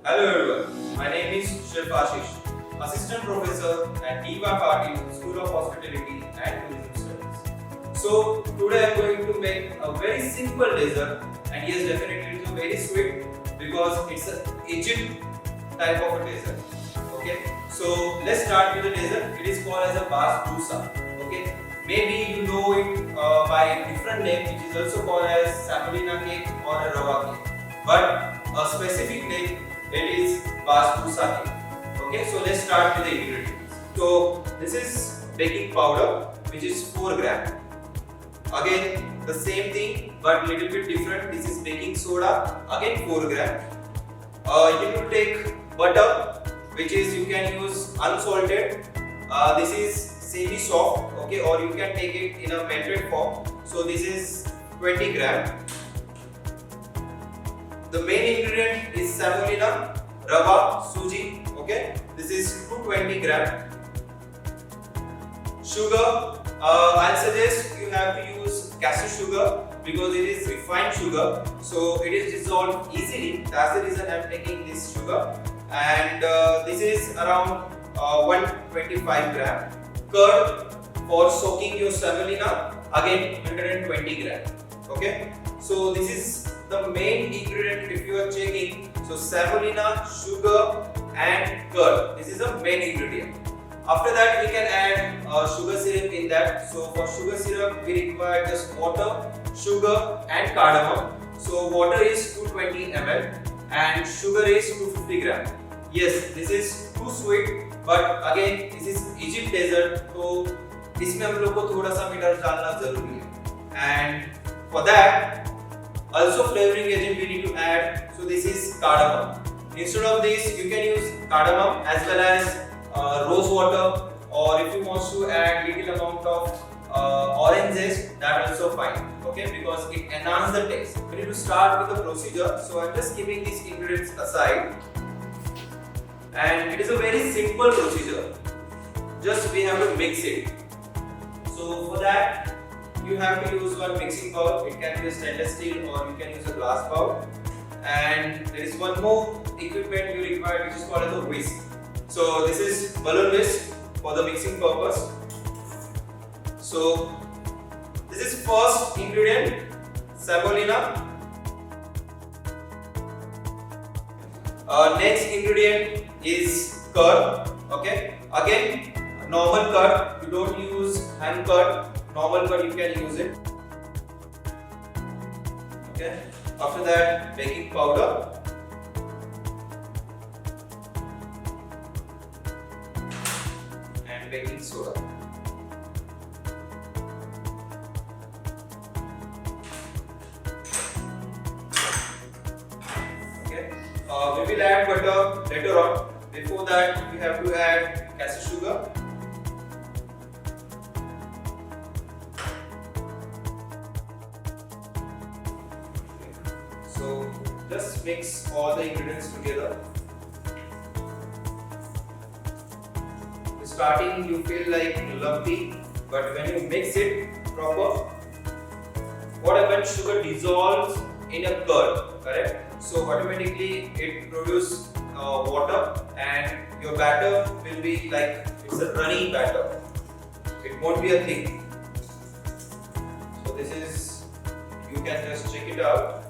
Hello everyone, my name is Chef Ashish, Assistant Professor at Diva Party School of Hospitality and Tourism Studies. So today I am going to make a very simple dessert, and yes, definitely it is very sweet because it's an Egypt type of a dessert. Okay, so let's start with the dessert. It is called as a Basbousa. Okay, maybe you know it by a different name, which is also called as Samolina cake or a Rava cake, but a specific name, it is Basbousa cake. Okay, so let's start with the ingredients. So this is baking powder, which is 4 gram. Again the same thing but little bit different. This is baking soda, again 4 gram. You need to take butter, which is you can use unsalted. This is semi soft, okay, or you can take it in a melted form. So this is 20 gram. The main ingredient is semolina, Rava, suji. Okay, this is 220 gram. Sugar, I'll suggest you have to use cashew sugar because it is refined sugar, so it is dissolved easily. That's the reason I'm taking this sugar. And this is around 125 gram. Curd for soaking your semolina, again 120 gram. Okay, so this is the main ingredient if you are checking. So semolina, sugar and curd, this is the main ingredient. After that we can add sugar syrup in that. So for sugar syrup we require just water, sugar and cardamom. So water is 220 ml and sugar is 250 gram. Yes, this is too sweet, but again this is Egypt dessert, so इसमें हम लोग को थोड़ा सा मीठा डालना जरूरी है. And for that also flavoring agent we need to add. So this is cardamom. Instead of this you can use cardamom as well as rose water, or if you want to add little amount of orange zest, that also fine. Okay, because it enhances the taste. We need to start with the procedure. So I'm just keeping these ingredients aside, and it is a very simple procedure. Just we have to mix it. So for that you have to use one mixing bowl. It can be a stainless steel or you can use a glass bowl. And there is one more equipment you require, which is called as a whisk. So this is balloon whisk for the mixing purpose. So this is first ingredient, semolina. Next ingredient is curd. Okay, again normal curd. You don't use hand curd. Normal curd you can use it. Okay. After that, baking powder. And baking soda. Okay. We will add butter later on. Before that, we have to add cashew sugar. So just mix all the ingredients together. Starting you feel like lumpy, but when you mix it proper, what happens? Sugar dissolves in a curd, correct? So automatically it produces water, and your batter will be like it's a runny batter. It won't be a thick. So this is, you can just check it out.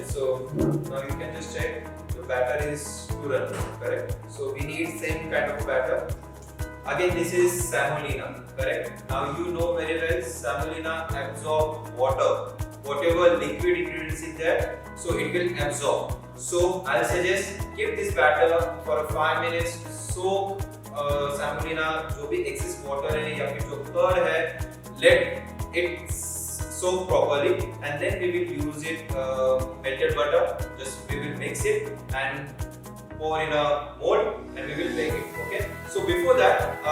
So now you can just check the batter is too runny, correct? So we need same kind of batter. Again, this is semolina, correct? Now you know very well semolina absorb water, whatever liquid ingredients in there, so it will absorb. So I'll suggest keep this batter for 5 minutes to soak semolina, जो भी excess water है या फिर जो curd है, let it soak properly, and then we will use it melted butter. Just we will mix it and pour in a mold and we will bake it. Okay. So before that,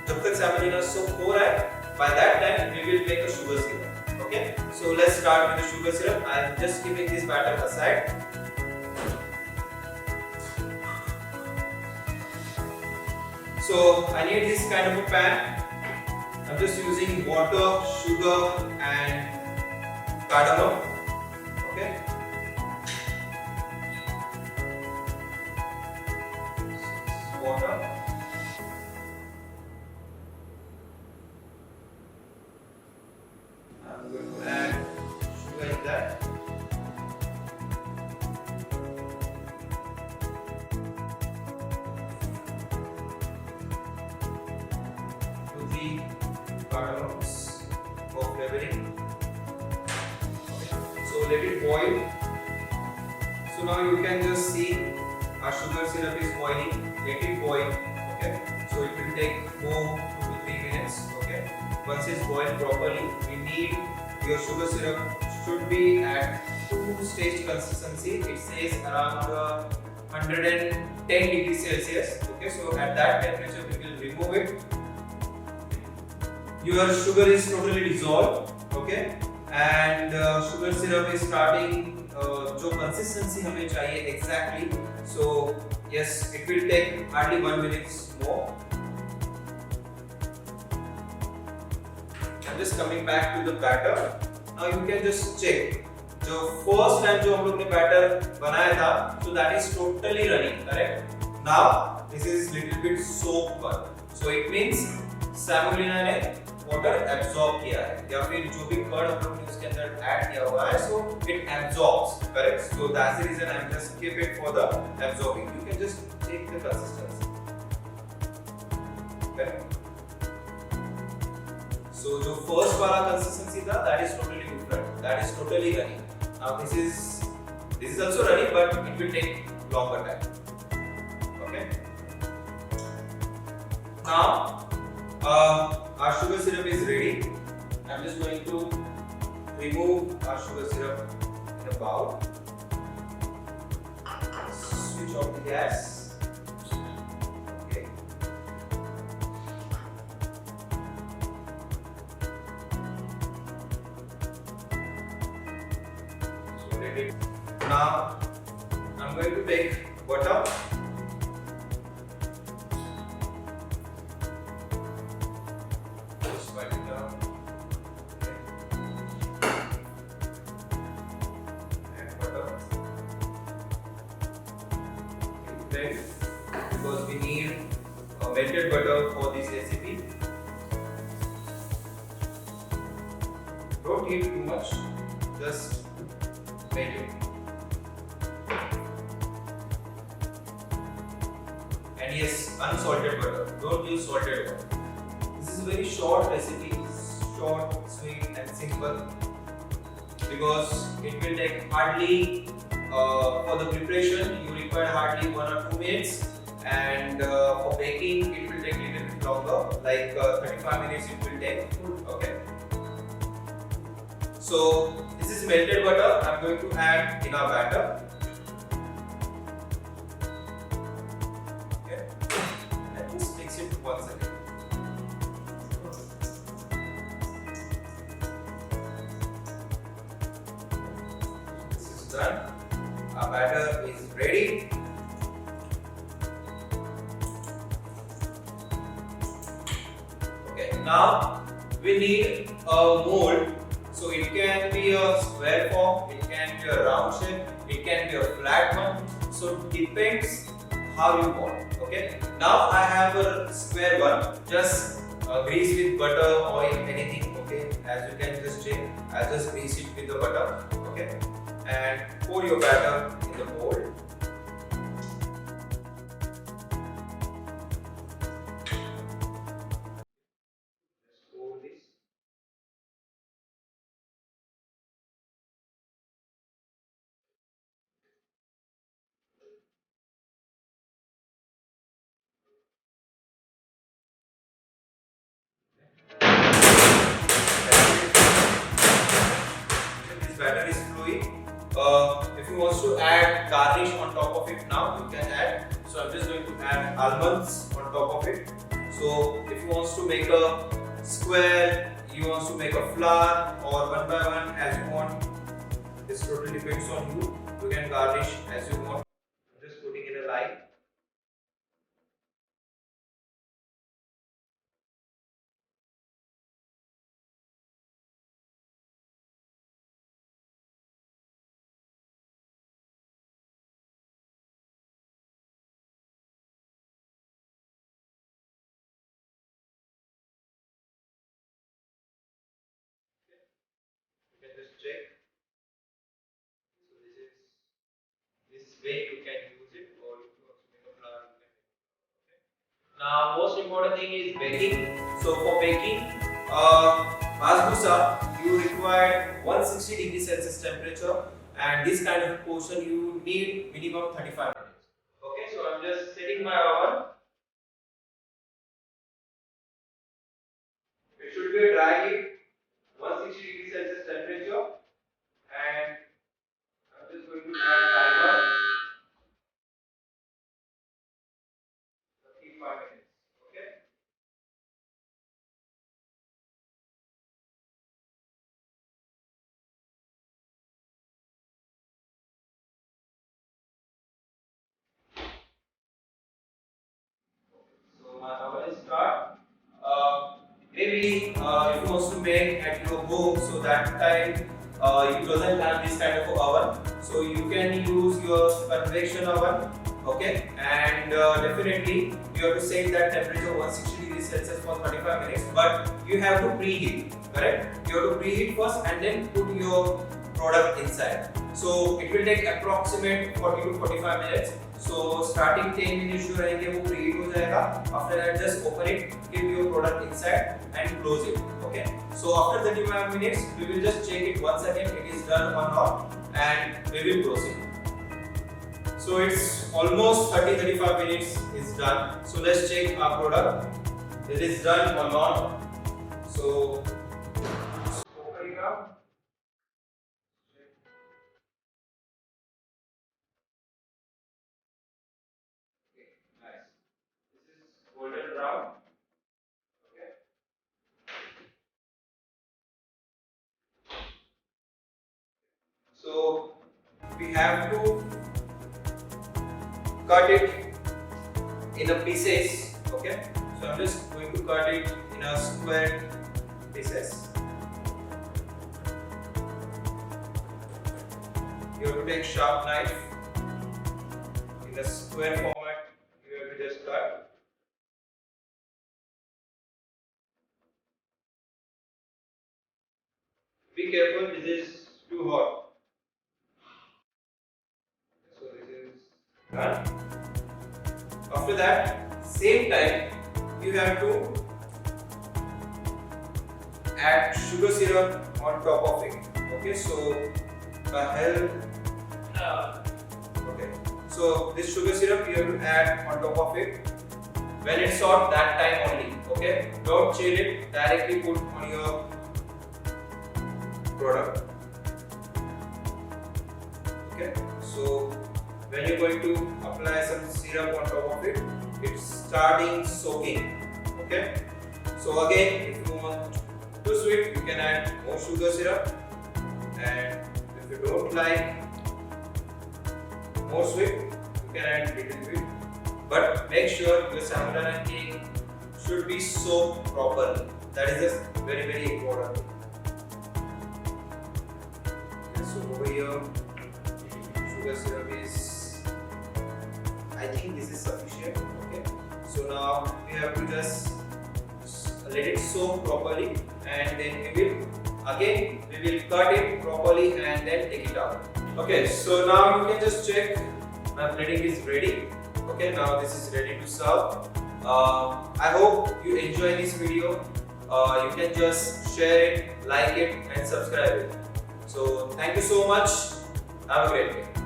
जब तक semolina soak हो रहा है, by that time we will make a sugar syrup. Okay. So let's start with the sugar syrup. I am just keeping this batter aside. So I need this kind of a pan. I'm just using water, sugar, and cardamom. Okay. Water. I'm going to add sugar in that. To the cardamoms for flavoring. Okay. So let it boil. So now you can just see our sugar syrup is boiling. Let it boil. Okay. So it will take more 2 to 3 minutes. Okay. Once it's boiled properly, we need your sugar syrup should be at 2-stage consistency. It says around 110 degrees Celsius. Okay. So at that temperature, we will remove it. Your sugar is totally dissolved. Okay. And sugar syrup is starting जो consistency हमें चाहिए exactly. So yes, it will take hardly 1 minute more. I'm just coming back to the batter. Now you can just check. जो first time जो हम लोग ने batter बनाया था, so that is totally running, correct? Now this is little bit soaked. So it means Samolina ने water absorb किया है, या फिर जो भी curd हम लोग ने उसके अंदर add किया हुआ है, so it absorbs, correct? So that's the reason I'm just keep it for the absorbing. You can just take the consistency, correct? So जो first वाला consistency था, that is totally different. That is totally running. Now this is also running, but it will take longer time. Okay. Now our sugar syrup is ready. I'm just going to remove our sugar syrup in a bowl. Switch off the gas. Okay. So ready. Now I'm going to take butter. Because we need melted butter for this recipe. Don't need too much, just melt it. And yes, unsalted butter. Don't use salted butter. This is a very short recipe, short, sweet, and simple. Because it will take hardly for the preparation you require hardly 1 or 2 minutes, and for baking it will take a little bit longer, like 35 minutes it will take. Okay. So this is melted butter. I'm going to add in our batter. Okay. And just mix it once again. This is done. Our batter is ready. Okay, now we need a mold. So it can be a square form, it can be a round shape, it can be a flat one. So depends how you want. Okay. Now I have a square one. Just grease with butter, oil, anything. Okay. As you can just check, I just grease it with the butter. Okay. And pour your batter in the mold. Just pour this. This batter is fluid. If you want to add garnish on top of it now, you can add. So I'm just going to add almonds on top of it. So if you want to make a square, you want to make a flower, or one by one as you want, this totally depends on you. You can garnish as you want. I'm just putting in a line. way you can use it, or if you want to make a flour, you can make it. Okay. Now, most important thing is baking. So for baking, Basbousa, you require 160 degrees Celsius temperature, and this kind of portion you need minimum 35 minutes. Okay, so I'm just setting my oven. It should be a dry heat, 160 degrees Celsius temperature, and I'm just going to add timer 35 minutes. Okay. So my oven is start. Maybe if you want to make at your home, so that time you doesn't have this kind of oven, so you can use your convection oven. Okay, and definitely you have to set that temperature 160 degrees Celsius for 35 minutes, but you have to preheat. Correct? You have to preheat first and then put your product inside. So it will take approximate 40 to 45 minutes. So starting 10 minutes जो रहेंगे वो preheat हो जाएगा. After that just open it, keep your product inside and close it. Okay. So after 35 minutes we will just check it once again it is done or not, and we will proceed. So it's almost 30-35 minutes is done. So let's check our product. It is done or not. So open it up. Nice. This is golden brown. Okay. So we have to cut it in a pieces. Okay. So I'm just going to cut it in a square pieces. You have to take sharp knife in a square format. You have to just cut. Be careful, this is too hot. So this is done. After that, same time, you have to add sugar syrup on top of it. Okay, so okay. So this sugar syrup you have to add on top of it. When it's hot, that time only. Okay, don't chill it. Directly put on your product. Okay, so when you're going to apply some syrup on top of it, it's starting soaking. Okay, so again, if you want too sweet, you can add more sugar syrup, and if you don't like more sweet, you can add little bit. But make sure your Samolina cake should be soaked properly. That is just very important. So over here, sugar syrup is, I think this is sufficient. Okay. So now we have to just let it soak properly, and then we will cut it properly and then take it out. Okay. So now you can just check my plating is ready. Okay. Now this is ready to serve. I hope you enjoy this video. You can just share it, like it, and subscribe it. So thank you so much. Have a great day.